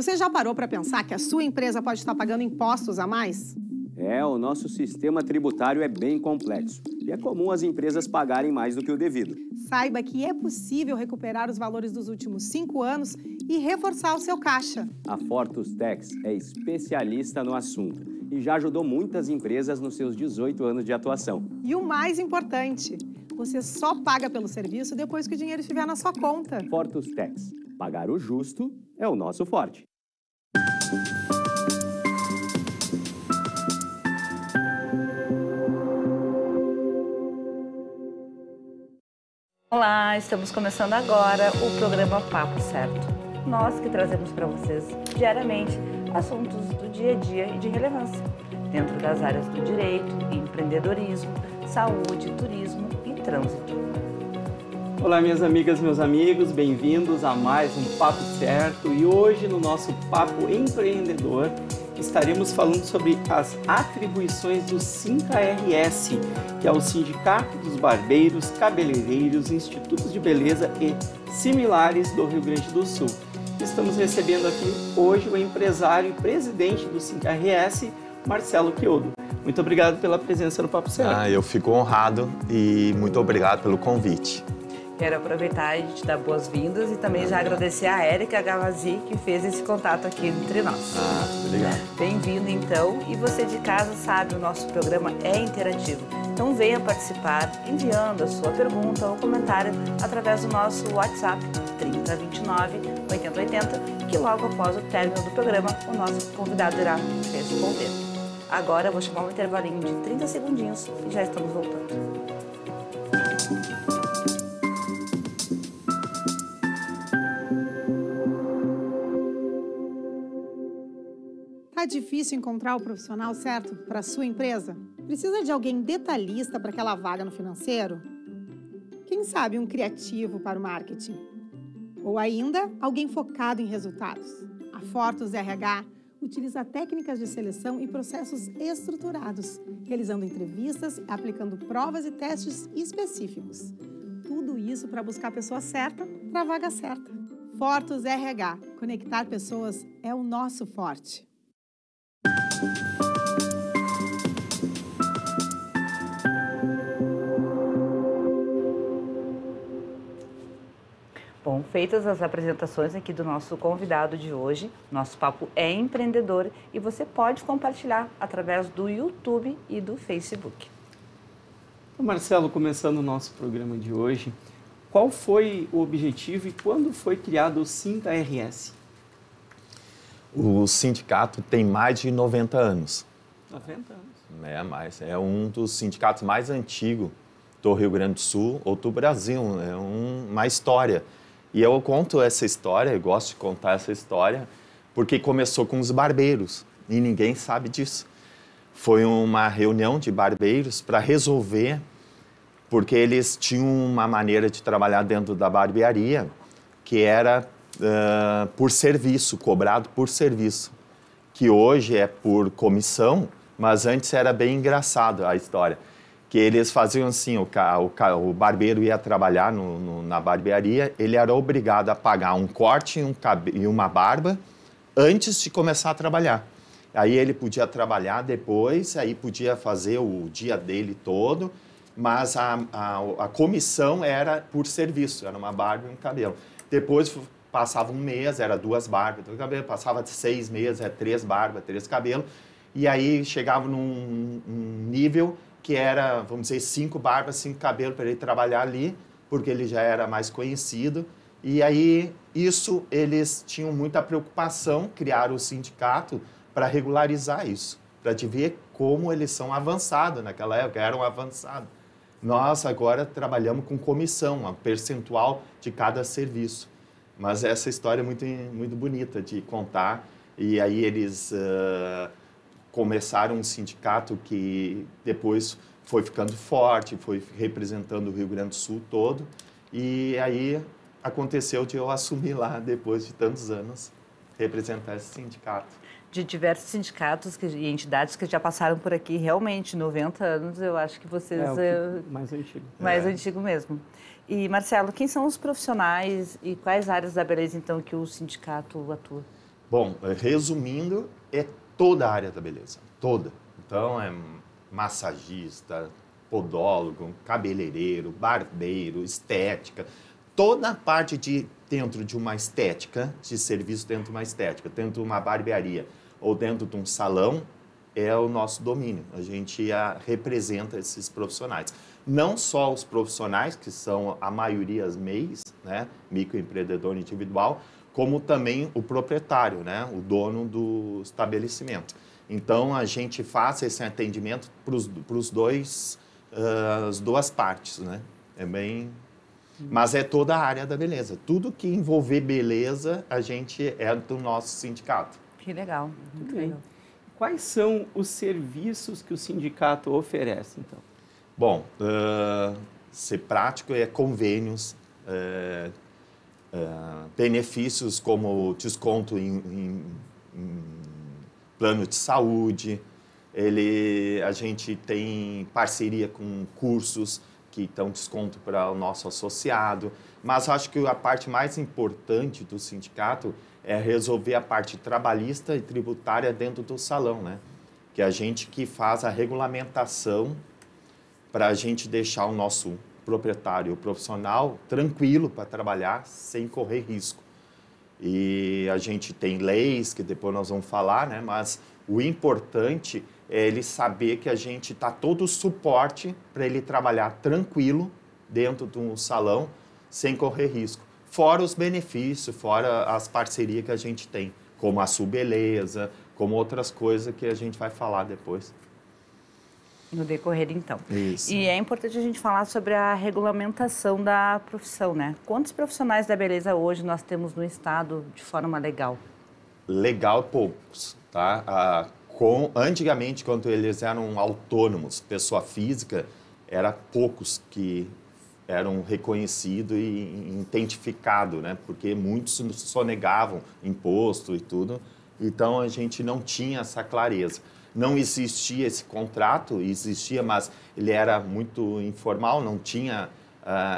Você já parou para pensar que a sua empresa pode estar pagando impostos a mais? O nosso sistema tributário é bem complexo e é comum as empresas pagarem mais do que o devido. Saiba que é possível recuperar os valores dos últimos 5 anos e reforçar o seu caixa. A Fortus Tax é especialista no assunto e já ajudou muitas empresas nos seus 18 anos de atuação. E o mais importante, você só paga pelo serviço depois que o dinheiro estiver na sua conta. Fortus Tax. Pagar o justo é o nosso forte. Olá, estamos começando agora o programa Papo Certo. Nós que trazemos para vocês diariamente assuntos do dia a dia e de relevância, dentro das áreas do direito, empreendedorismo, saúde, turismo e trânsito. Olá, minhas amigas, meus amigos, bem-vindos a mais um Papo Certo. E hoje, no nosso Papo Empreendedor, estaremos falando sobre as atribuições do SINCA-RS, que é o Sindicato dos Barbeiros, Cabeleireiros, Institutos de Beleza e similares do Rio Grande do Sul. Estamos recebendo aqui hoje o empresário e presidente do SINCA-RS, Marcelo Chiodo. Muito obrigado pela presença no Papo Certo. Eu fico honrado e muito obrigado pelo convite. Quero aproveitar e te dar boas-vindas e também já agradecer a Érica Gavazzi, que fez esse contato aqui entre nós. Obrigado. Bem-vindo, então. E você de casa sabe, o nosso programa é interativo. Então venha participar enviando a sua pergunta ou comentário através do nosso WhatsApp 3029 8080, que logo após o término do programa, o nosso convidado irá responder. Agora eu vou chamar um intervalinho de 30 segundinhos e já estamos voltando. Tá difícil encontrar o profissional certo para a sua empresa? Precisa de alguém detalhista para aquela vaga no financeiro? Quem sabe um criativo para o marketing? Ou ainda, alguém focado em resultados? A Fortus RH utiliza técnicas de seleção e processos estruturados, realizando entrevistas e aplicando provas e testes específicos. Tudo isso para buscar a pessoa certa para a vaga certa. Fortus RH. Conectar pessoas é o nosso forte. Bom, feitas as apresentações aqui do nosso convidado de hoje, nosso papo é empreendedor e você pode compartilhar através do YouTube e do Facebook. Marcelo, começando o nosso programa de hoje, qual foi o objetivo e quando foi criado o SINCA-RS? O sindicato tem mais de 90 anos. 90 anos. É um dos sindicatos mais antigos do Rio Grande do Sul ou do Brasil. É uma história. E eu conto essa história, eu gosto de contar essa história, porque começou com os barbeiros e ninguém sabe disso. Foi uma reunião de barbeiros para resolver, porque eles tinham uma maneira de trabalhar dentro da barbearia que era por serviço, cobrado por serviço, que hoje é por comissão, mas antes era bem engraçado a história, que eles faziam assim, o barbeiro ia trabalhar na barbearia, ele era obrigado a pagar um corte e uma barba antes de começar a trabalhar. Aí ele podia trabalhar depois, aí podia fazer o dia dele todo, mas a comissão era por serviço, era uma barba e um cabelo. Depois passava um mês, era 2 barbas, 2 cabelos, passava 6 meses, 3 barbas, 3 cabelos, e aí chegava num nível que era, vamos dizer, 5 barbas, 5 cabelos para ele trabalhar ali, porque ele já era mais conhecido. E aí, isso, eles tinham muita preocupação, criaram o sindicato para regularizar isso, para te ver como eles são avançados naquela época, eram avançados. Nós agora trabalhamos com comissão, um percentual de cada serviço. Mas essa história é muito, muito bonita de contar. E aí eles começaram um sindicato que depois foi ficando forte, foi representando o Rio Grande do Sul todo. E aí aconteceu de eu assumir lá, depois de tantos anos, representar esse sindicato. De diversos sindicatos e entidades que já passaram por aqui, realmente, 90 anos, eu acho que vocês... mais antigo. Mais antigo mesmo. E, Marcelo, quem são os profissionais e quais áreas da beleza, então, que o sindicato atua? Bom, resumindo, é toda a área da beleza, toda. Então, é massagista, podólogo, cabeleireiro, barbeiro, estética, toda a parte dentro de uma estética, de serviço dentro de uma estética, dentro de uma barbearia ou dentro de um salão, é o nosso domínio. A gente representa esses profissionais. Não só os profissionais, que são a maioria as MEIs, né, microempreendedor individual, como também o proprietário, né, o dono do estabelecimento. Então, a gente faz esse atendimento para as duas partes, né? É bem... Mas é toda a área da beleza. Tudo que envolver beleza, a gente é do nosso sindicato. Que legal. Muito bem. Quais são os serviços que o sindicato oferece, então? Bom, ser prático é convênios, benefícios como desconto em plano de saúde, a gente tem parceria com cursos que dão desconto para o nosso associado, mas acho que a parte mais importante do sindicato é resolver a parte trabalhista e tributária dentro do salão, né? Que é a gente que faz a regulamentação para a gente deixar o nosso proprietário profissional tranquilo para trabalhar sem correr risco. E a gente tem leis, que depois nós vamos falar, né? Mas o importante é ele saber que a gente está todo o suporte para ele trabalhar tranquilo dentro do salão, sem correr risco. Fora os benefícios, fora as parcerias que a gente tem, como a Sul Beleza, como outras coisas que a gente vai falar depois. No decorrer, então. Isso. E é importante a gente falar sobre a regulamentação da profissão, né? Quantos profissionais da beleza hoje nós temos no estado de forma legal? Legal, poucos, tá? Antigamente, quando eles eram autônomos, pessoa física, era poucos que eram reconhecidos e identificados, né? Porque muitos sonegavam imposto e tudo, então a gente não tinha essa clareza. Não existia esse contrato, existia, mas ele era muito informal, não tinha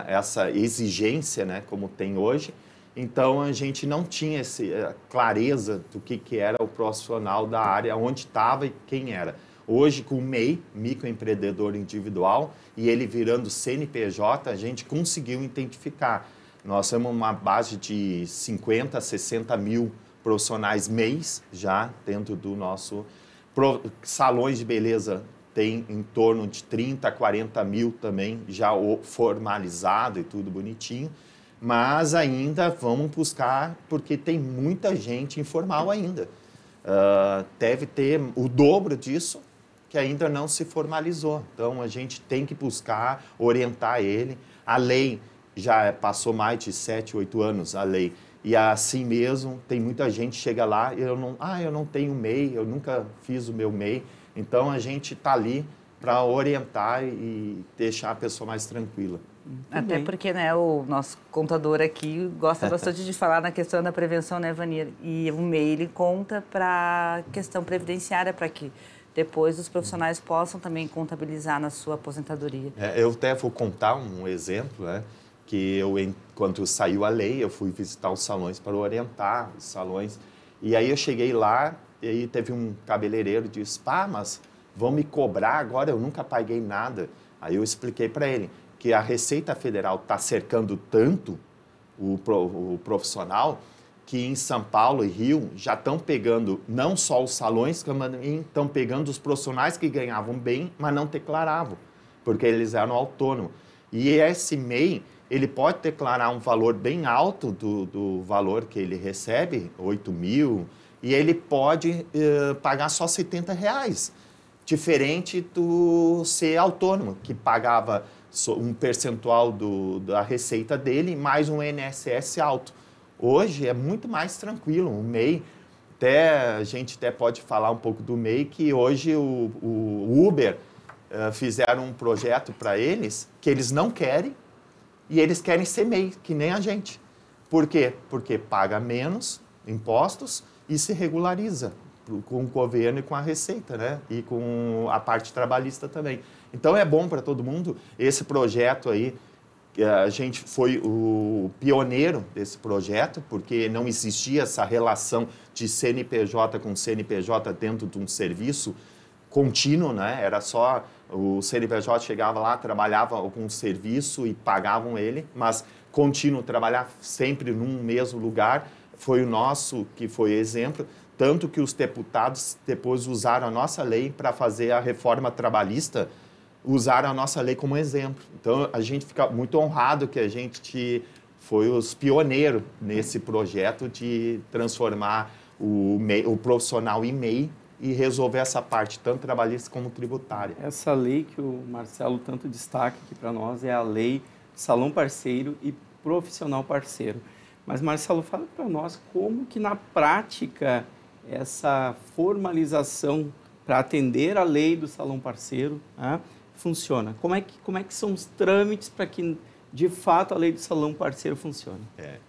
essa exigência, né, como tem hoje. Então, a gente não tinha essa clareza do que era o profissional da área, onde estava e quem era. Hoje, com o MEI, microempreendedor individual, e ele virando CNPJ, a gente conseguiu identificar. Nós temos uma base de 50, 60 mil profissionais MEIs já dentro do nosso... Salões de beleza tem em torno de 30, 40 mil também, já formalizado e tudo bonitinho. Mas ainda vamos buscar, porque tem muita gente informal ainda. Deve ter o dobro disso, que ainda não se formalizou. Então, a gente tem que buscar, orientar ele. A lei já passou mais de 7, 8 anos, a lei. E assim mesmo, tem muita gente que chega lá e eu não tenho MEI, eu nunca fiz o meu MEI. Então, a gente está ali para orientar e deixar a pessoa mais tranquila. Até porque, né, o nosso contador aqui gosta bastante de falar na questão da prevenção, né, Vanir? E o MEI, ele conta para a questão previdenciária, para que depois os profissionais possam também contabilizar na sua aposentadoria. Eu até vou contar um exemplo, né? Que quando saiu a lei, eu fui visitar os salões para orientar os salões. E aí eu cheguei lá e aí teve um cabeleireiro que disse, mas vão me cobrar agora, eu nunca paguei nada. Aí eu expliquei para ele que a Receita Federal está cercando tanto o profissional que em São Paulo e Rio já estão pegando não só os salões, também estão pegando os profissionais que ganhavam bem, mas não declaravam, porque eles eram autônomos. E esse MEI, ele pode declarar um valor bem alto do valor que ele recebe, 8 mil, e ele pode pagar só R$70, diferente do ser autônomo, que pagava um percentual da receita dele, mais um INSS alto. Hoje é muito mais tranquilo, o MEI, a gente até pode falar um pouco do MEI, que hoje o Uber fizeram um projeto para eles, que eles não querem, e eles querem ser MEI, que nem a gente. Por quê? Porque paga menos impostos e se regulariza com o governo e com a Receita, né? E com a parte trabalhista também. Então, é bom para todo mundo. Esse projeto aí a gente foi o pioneiro desse projeto, porque não existia essa relação de CNPJ com CNPJ dentro de um serviço contínuo, né? Era só o CNPJ chegava lá, trabalhava algum serviço e pagavam ele, mas contínuo, trabalhar sempre num mesmo lugar, foi o nosso que foi exemplo, tanto que os deputados depois usaram a nossa lei para fazer a reforma trabalhista, usaram a nossa lei como exemplo. Então, a gente fica muito honrado que a gente foi os pioneiros nesse projeto de transformar o profissional em MEI e resolver essa parte, tanto trabalhista como tributária. Essa lei que o Marcelo tanto destaca aqui para nós é a lei do salão parceiro e profissional parceiro. Mas, Marcelo, fala para nós como que, na prática, essa formalização para atender a lei do salão parceiro, né, funciona. Como é que são os trâmites para que, de fato, a lei do salão parceiro funcione?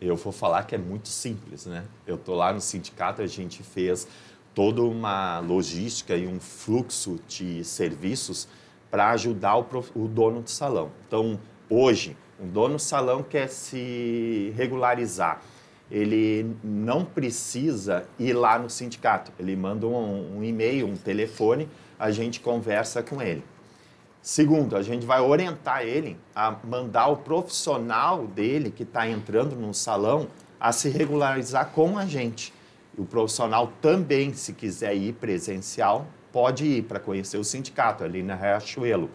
Eu vou falar que é muito simples, né? Eu estou lá no sindicato, a gente fez toda uma logística e um fluxo de serviços para ajudar o dono do salão. Então, hoje, um dono do salão quer se regularizar. Ele não precisa ir lá no sindicato. Ele manda um e-mail, um telefone, a gente conversa com ele. Segundo, a gente vai orientar ele a mandar o profissional dele que está entrando no salão a se regularizar com a gente. O profissional também, se quiser ir presencial, pode ir para conhecer o sindicato ali na Riachuelo.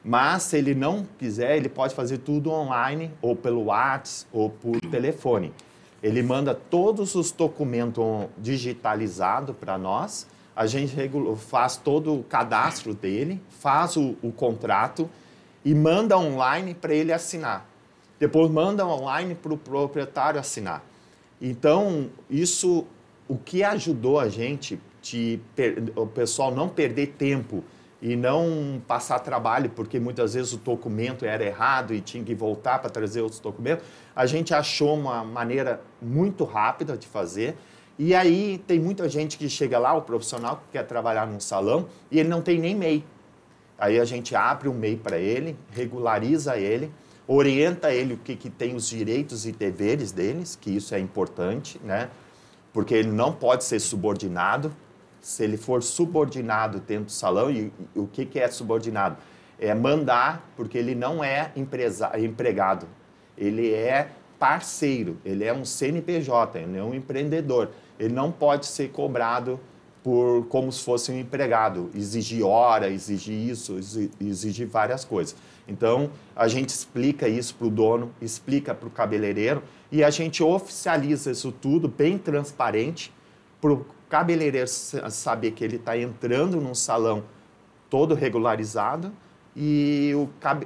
Mas, se ele não quiser, ele pode fazer tudo online, ou pelo WhatsApp, ou por telefone. Ele manda todos os documentos digitalizados para nós, a gente faz todo o cadastro dele, faz o contrato e manda online para ele assinar. Depois manda online para o proprietário assinar. Então, isso, o que ajudou a gente, o pessoal não perder tempo e não passar trabalho, porque muitas vezes o documento era errado e tinha que voltar para trazer outros documentos, a gente achou uma maneira muito rápida de fazer. E aí tem muita gente que chega lá, o profissional que quer trabalhar num salão, e ele não tem nem MEI. Aí a gente abre um MEI para ele, regulariza ele, orienta ele o que tem os direitos e deveres deles, que isso é importante, né? Porque ele não pode ser subordinado. Se ele for subordinado dentro do salão, e o que é subordinado? É mandar, porque ele não é empregado, ele é parceiro, ele é um CNPJ, ele é um empreendedor. Ele não pode ser cobrado como se fosse um empregado, exigir hora, exigir isso, exigir várias coisas. Então, a gente explica isso para o dono, explica para o cabeleireiro e a gente oficializa isso tudo bem transparente para o cabeleireiro saber que ele está entrando num salão todo regularizado e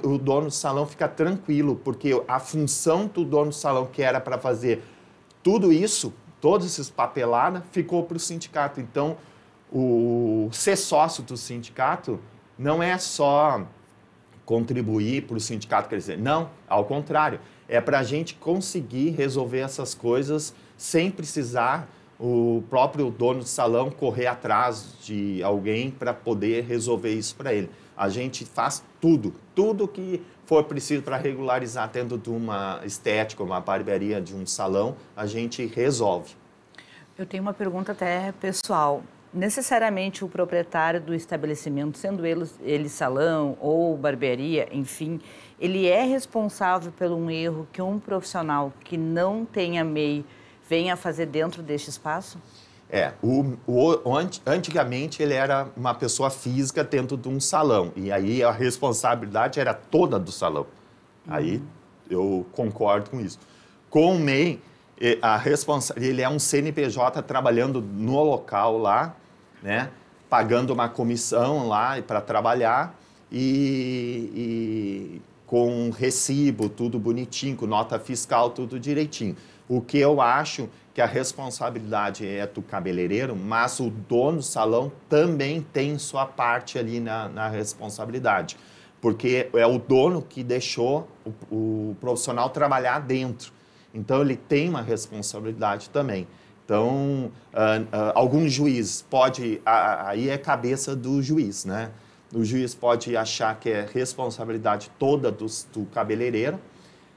o dono do salão fica tranquilo, porque a função do dono do salão, que era para fazer tudo isso, todos esses papeladas, ficou para o sindicato. Então, ser sócio do sindicato não é só contribuir para o sindicato, quer dizer, não, ao contrário, é para a gente conseguir resolver essas coisas sem precisar o próprio dono do salão correr atrás de alguém para poder resolver isso para ele. A gente faz tudo que for preciso para regularizar dentro de uma estética, uma barbearia, de um salão, a gente resolve. Eu tenho uma pergunta até pessoal. Necessariamente o proprietário do estabelecimento, sendo ele salão ou barbearia, enfim, ele é responsável por um erro que um profissional que não tenha MEI venha fazer dentro deste espaço? Antigamente ele era uma pessoa física dentro de um salão, e aí a responsabilidade era toda do salão. Aí eu concordo com isso. Com o MEI, ele é um CNPJ trabalhando no local lá, né, pagando uma comissão lá para trabalhar e com recibo, tudo bonitinho, com nota fiscal, tudo direitinho. O que eu acho que a responsabilidade é do cabeleireiro, mas o dono do salão também tem sua parte ali na responsabilidade, porque é o dono que deixou o profissional trabalhar dentro. Então, ele tem uma responsabilidade também. Então, algum juiz pode... Aí é cabeça do juiz, né? O juiz pode achar que é responsabilidade toda do cabeleireiro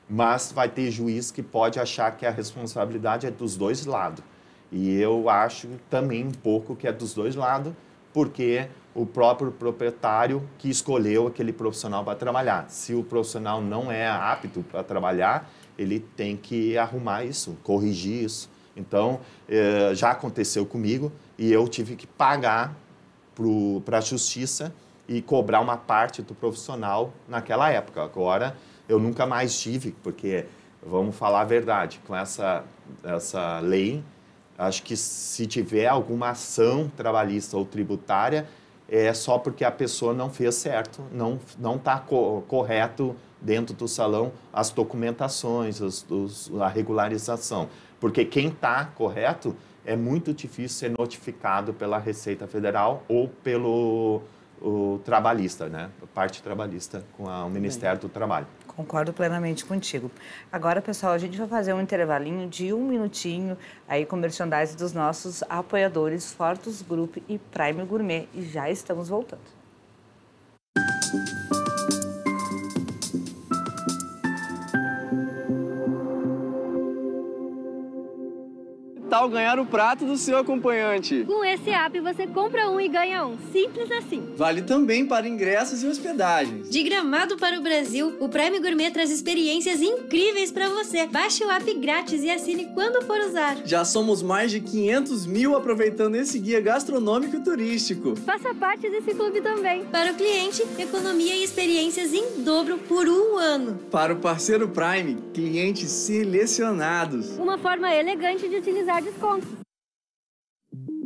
mas vai ter juiz que pode achar que a responsabilidade é dos dois lados. E eu acho também um pouco que é dos dois lados, porque o próprio proprietário que escolheu aquele profissional para trabalhar. Se o profissional não é apto para trabalhar, ele tem que arrumar isso, corrigir isso. Então, já aconteceu comigo e eu tive que pagar para a justiça e cobrar uma parte do profissional naquela época. Agora, eu nunca mais tive, porque, vamos falar a verdade, com essa lei, acho que se tiver alguma ação trabalhista ou tributária, é só porque a pessoa não fez certo, não está correto dentro do salão as documentações, a regularização. Porque quem está correto é muito difícil ser notificado pela Receita Federal ou pelo trabalhista, né? A parte trabalhista com o Ministério do Trabalho. Concordo plenamente contigo. Agora, pessoal, a gente vai fazer um intervalinho de 1 minutinho aí com merchandising dos nossos apoiadores Fortus Group e Prime Gourmet e já estamos voltando. Tal ganhar o prato do seu acompanhante. Com esse app você compra um e ganha um. Simples assim. Vale também para ingressos e hospedagens. De Gramado para o Brasil, o Prime Gourmet traz experiências incríveis para você. Baixe o app grátis e assine quando for usar. Já somos mais de 500 mil aproveitando esse guia gastronômico e turístico. Faça parte desse clube também. Para o cliente, economia e experiências em dobro por 1 ano. Para o parceiro Prime, clientes selecionados. Uma forma elegante de utilizar descontos.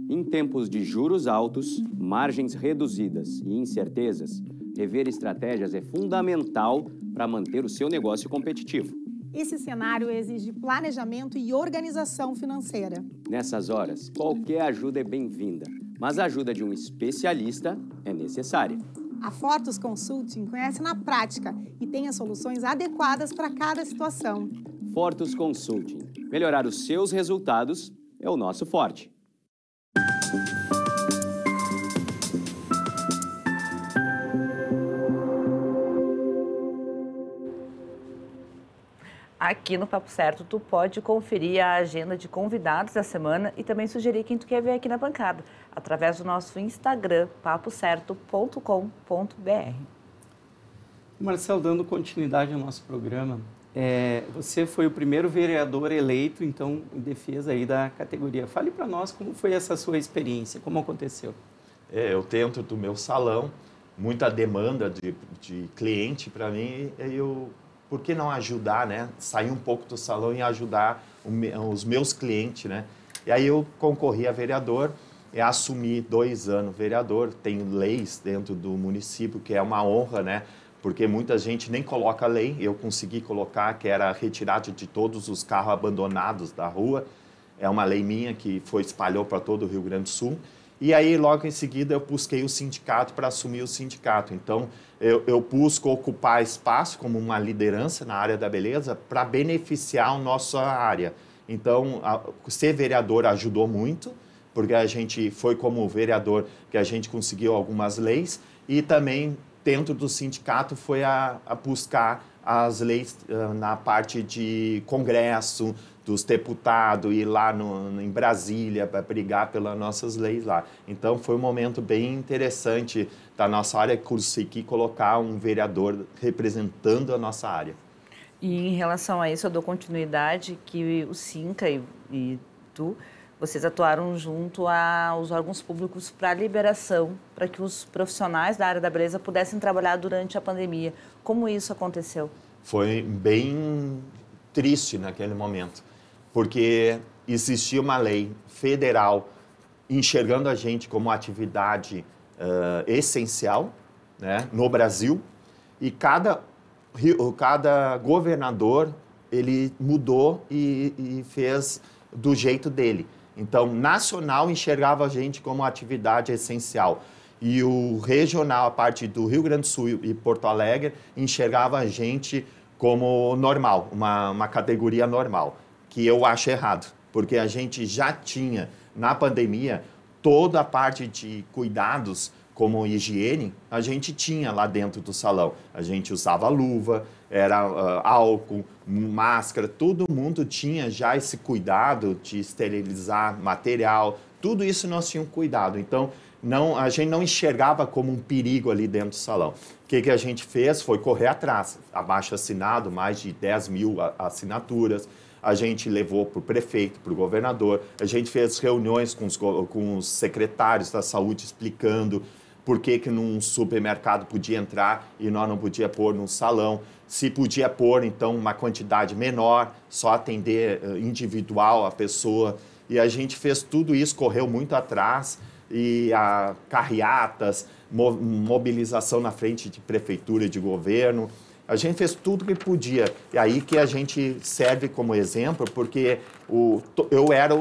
Em tempos de juros altos, margens reduzidas e incertezas, rever estratégias é fundamental para manter o seu negócio competitivo. Esse cenário exige planejamento e organização financeira. Nessas horas, qualquer ajuda é bem-vinda, mas a ajuda de um especialista é necessária. A Fortus Consulting conhece na prática e tem as soluções adequadas para cada situação. Fortus Consulting. Melhorar os seus resultados é o nosso forte. Aqui no Papo Certo, tu pode conferir a agenda de convidados da semana e também sugerir quem tu quer ver aqui na bancada, através do nosso Instagram, papocerto.com.br. Marcelo, dando continuidade ao nosso programa, você foi o primeiro vereador eleito, então, em defesa aí da categoria. Fale para nós como foi essa sua experiência, como aconteceu. Eu dentro do meu salão, muita demanda de cliente para mim, por que não ajudar, né? Sair um pouco do salão e ajudar os meus clientes, né? E aí eu concorri a vereador, assumi 2 anos vereador, tenho leis dentro do município, que é uma honra, né? Porque muita gente nem coloca lei, eu consegui colocar, que era a retirada de todos os carros abandonados da rua. É uma lei minha que espalhou para todo o Rio Grande do Sul. E aí, logo em seguida, eu busquei o sindicato para assumir o sindicato. Então, eu busco ocupar espaço como uma liderança na área da beleza para beneficiar a nossa área. Então, ser vereador ajudou muito, porque a gente foi como vereador que a gente conseguiu algumas leis e também dentro do sindicato foi a buscar as leis na parte de congresso, dos deputados, ir lá em Brasília para brigar pelas nossas leis lá. Então, foi um momento bem interessante da nossa área conseguir colocar um vereador representando a nossa área. E em relação a isso, eu dou continuidade que o Sinca e tu, vocês atuaram junto aos órgãos públicos para a liberação, para que os profissionais da área da beleza pudessem trabalhar durante a pandemia. Como isso aconteceu? Foi bem triste naquele momento, porque existia uma lei federal enxergando a gente como atividade essencial, né, no Brasil, e cada governador ele mudou e fez do jeito dele. Então, nacional enxergava a gente como atividade essencial. E o regional, a parte do Rio Grande do Sul e Porto Alegre, enxergava a gente como normal, uma categoria normal, que eu acho errado, porque a gente já tinha, na pandemia, toda a parte de cuidados, como higiene, a gente tinha lá dentro do salão. A gente usava luva, era álcool, máscara, todo mundo tinha já esse cuidado de esterilizar material, tudo isso nós tínhamos cuidado. Então, a gente não enxergava como um perigo ali dentro do salão. O que a gente fez foi correr atrás, abaixo-assinado, mais de 10 mil assinaturas, a gente levou para o prefeito, para o governador, a gente fez reuniões com os secretários da saúde explicando por que num supermercado podia entrar e nós não podia pôr num salão. Se podia pôr, então, uma quantidade menor, só atender individual a pessoa. E a gente fez tudo isso, correu muito atrás, e carreatas, mobilização na frente de prefeitura e de governo. A gente fez tudo que podia. E aí que a gente serve como exemplo, porque eu era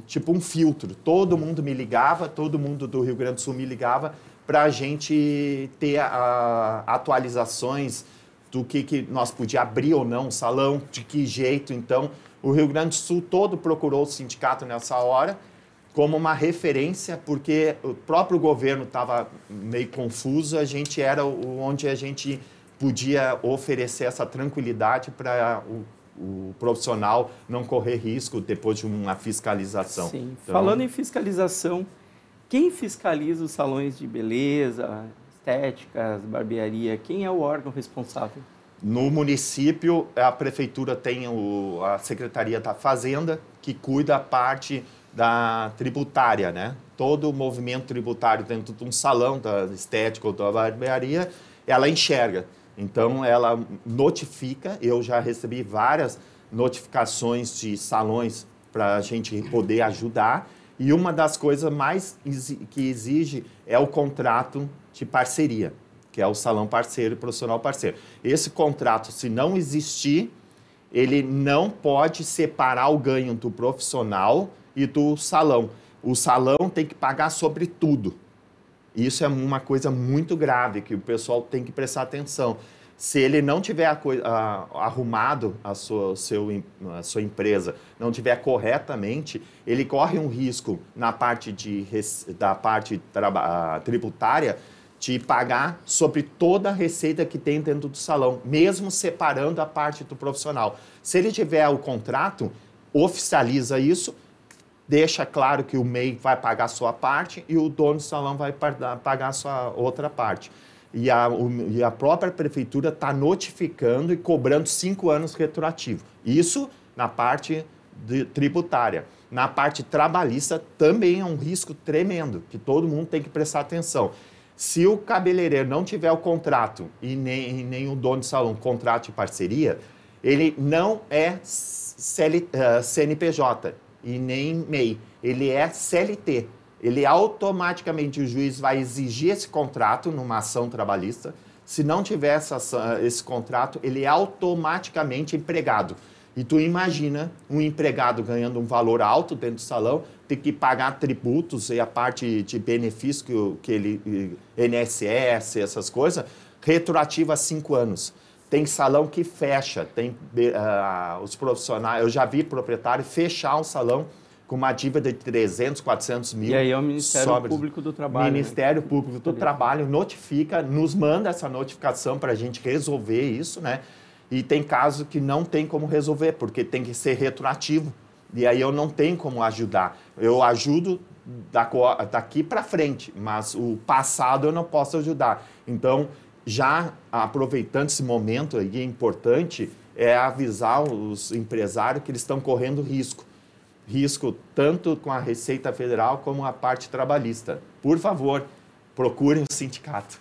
tipo um filtro. Todo mundo me ligava, todo mundo do Rio Grande do Sul me ligava para a gente ter atualizações do que nós podíamos abrir ou não o salão, de que jeito. Então, o Rio Grande do Sul todo procurou o sindicato nessa hora como uma referência, porque o próprio governo estava meio confuso, a gente era onde a gente podia oferecer essa tranquilidade para o profissional não correr risco depois de uma fiscalização. Sim. Então, falando em fiscalização, quem fiscaliza os salões de beleza, estéticas, barbearia? Quem é o órgão responsável? No município, a prefeitura tem a Secretaria da Fazenda, que cuida a parte da tributária, né? Todo o movimento tributário dentro de um salão, da estética ou da barbearia, ela enxerga. Então, ela notifica, eu já recebi várias notificações de salões para a gente poder ajudar, e uma das coisas mais que exige é o contrato de parceria, que é o salão parceiro e profissional parceiro. Esse contrato, se não existir, ele não pode separar o ganho do profissional e do salão. O salão tem que pagar sobre tudo. Isso é uma coisa muito grave, que o pessoal tem que prestar atenção. Se ele não tiver arrumado a sua empresa, não tiver corretamente, ele corre um risco da parte tributária de pagar sobre toda a receita que tem dentro do salão, mesmo separando a parte do profissional. Se ele tiver o contrato, oficializa isso, deixa claro que o MEI vai pagar a sua parte e o dono do salão vai pagar a sua outra parte. E a própria prefeitura está notificando e cobrando 5 anos retroativo. Isso na parte tributária. Na parte trabalhista também é um risco tremendo, que todo mundo tem que prestar atenção. Se o cabeleireiro não tiver o contrato e nem o dono do salão contrato de parceria, ele não é CNPJ e nem MEI, ele é CLT. Ele automaticamente, o juiz vai exigir esse contrato numa ação trabalhista. Se não tiver esse contrato, ele é automaticamente empregado. E tu imagina um empregado ganhando um valor alto dentro do salão, ter que pagar tributos e a parte de benefício que ele, INSS, essas coisas, retroativa a 5 anos. Tem salão que fecha, tem os profissionais, eu já vi proprietário fechar um salão com uma dívida de 300, 400 mil. E aí é o Ministério Público do Trabalho. Ministério Público do Trabalho notifica, nos manda essa notificação para a gente resolver isso, né? E tem casos que não tem como resolver, porque tem que ser retroativo. E aí eu não tenho como ajudar. Eu ajudo daqui para frente, mas o passado eu não posso ajudar. Então, já aproveitando esse momento aí, é importante avisar os empresários que eles estão correndo risco. Risco tanto com a Receita Federal como a parte trabalhista. Por favor, procurem o sindicato.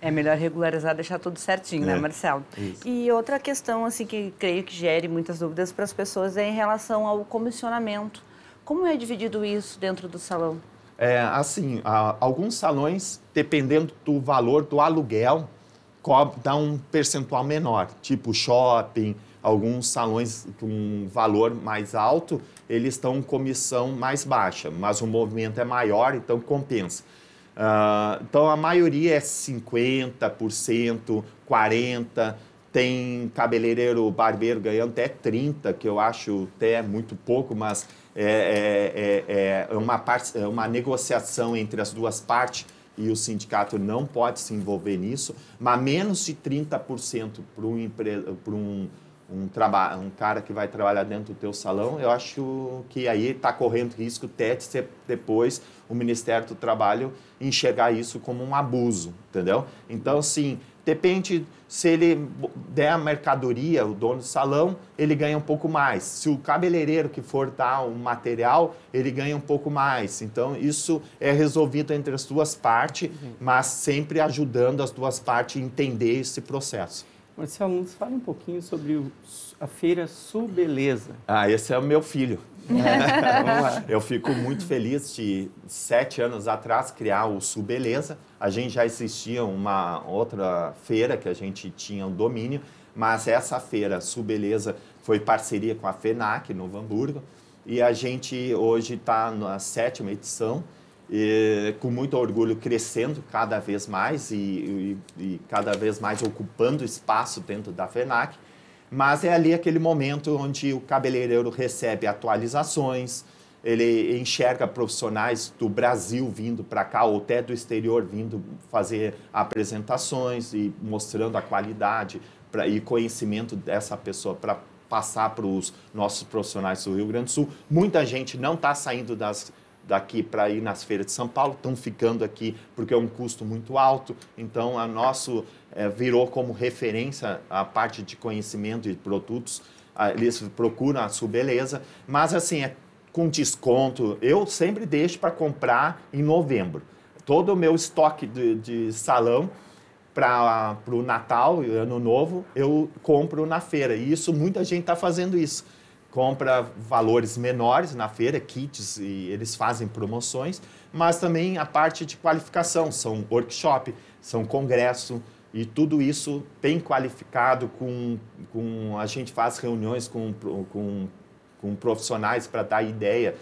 É melhor regularizar, deixar tudo certinho, né, Marcelo? Isso. E outra questão, assim, que creio que gere muitas dúvidas para as pessoas é em relação ao comissionamento. Como é dividido isso dentro do salão? Assim, alguns salões, dependendo do valor do aluguel, dá um percentual menor, tipo shopping, alguns salões com valor mais alto, eles estão com comissão mais baixa, mas o movimento é maior, então compensa. Então, a maioria é 50%, 40%, tem cabeleireiro, barbeiro ganhando até 30%, que eu acho até muito pouco, mas é uma negociação entre as duas partes, e o sindicato não pode se envolver nisso, mas menos de 30% para um cara que vai trabalhar dentro do teu salão, eu acho que aí está correndo risco até de ser depois o Ministério do Trabalho enxergar isso como um abuso, entendeu? Então, assim, depende, se ele der a mercadoria, o dono do salão, ele ganha um pouco mais. Se o cabeleireiro que for dar um material, ele ganha um pouco mais. Então, isso é resolvido entre as duas partes, mas sempre ajudando as duas partes a entender esse processo. Marcelo, nos fala um pouquinho sobre a Feira Sul Beleza. Esse é o meu filho. Vamos lá. Eu fico muito feliz de, 7 anos atrás, criar o Sul Beleza. A gente já existia uma outra feira que a gente tinha um domínio, mas essa feira Sul Beleza foi parceria com a FENAC, Novo Hamburgo, e a gente hoje está na 7ª edição, e, com muito orgulho, crescendo cada vez mais e cada vez mais ocupando espaço dentro da FENAC. Mas é ali aquele momento onde o cabeleireiro recebe atualizações, ele enxerga profissionais do Brasil vindo para cá, ou até do exterior vindo fazer apresentações e mostrando a qualidade e conhecimento dessa pessoa para passar para os nossos profissionais do Rio Grande do Sul. Muita gente não está saindo daqui para ir nas feiras de São Paulo, estão ficando aqui porque é um custo muito alto, então a nosso virou como referência a parte de conhecimento e produtos, eles procuram a Sul Beleza, mas assim, com desconto, eu sempre deixo para comprar em novembro. Todo o meu estoque de salão para o Natal e Ano Novo, eu compro na feira, e isso, muita gente está fazendo isso. Compra valores menores na feira, kits, e eles fazem promoções, mas também a parte de qualificação, são workshop, são congresso, e tudo isso bem qualificado, a gente faz reuniões com profissionais para dar ideia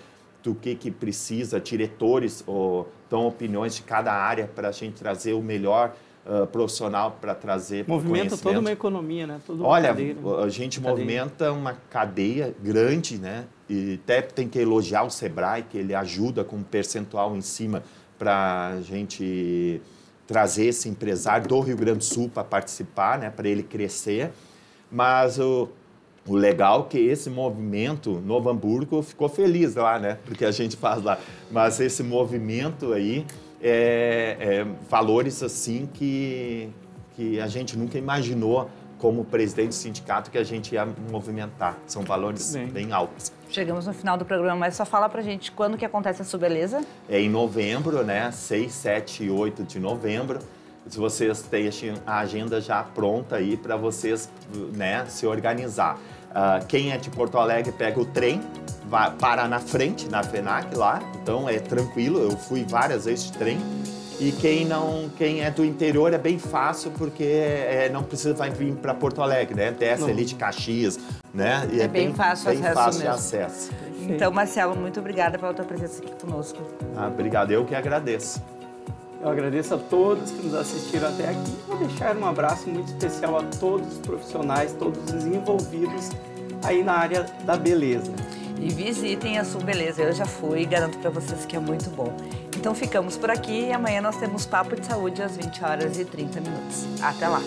do que precisa, diretores ou dão opiniões de cada área para a gente trazer o melhor profissional para trazer movimenta toda uma economia, né? Olha, a gente movimenta uma cadeia grande, né? E até tem que elogiar o Sebrae, que ele ajuda com um percentual em cima para a gente trazer esse empresário do Rio Grande do Sul para participar, né? Para ele crescer. Mas o legal é que esse movimento, Novo Hamburgo ficou feliz lá, né? Porque a gente faz lá. Mas esse movimento aí, valores assim que a gente nunca imaginou como presidente do sindicato que a gente ia movimentar. São valores bem altos. Chegamos no final do programa, mas só fala pra gente quando que acontece a Sul Beleza? É em novembro, né? 6, 7 e 8 de novembro. Se vocês deixem a agenda já pronta aí para vocês, né, se organizar. Quem é de Porto Alegre pega o trem, vai parar na frente, na FENAC lá, então é tranquilo, eu fui várias vezes de trem. E quem é do interior é bem fácil, porque não precisa vir para Porto Alegre, né? Desce ali de Caxias, né? E é bem fácil de acesso. Então, Marcelo, muito obrigada pela tua presença aqui conosco. Obrigado, eu que agradeço. Eu agradeço a todos que nos assistiram até aqui. Vou deixar um abraço muito especial a todos os profissionais, todos os envolvidos aí na área da beleza. E visitem a Sul Beleza, eu já fui e garanto para vocês que é muito bom. Então ficamos por aqui e amanhã nós temos Papo de Saúde às 20h30. Até lá!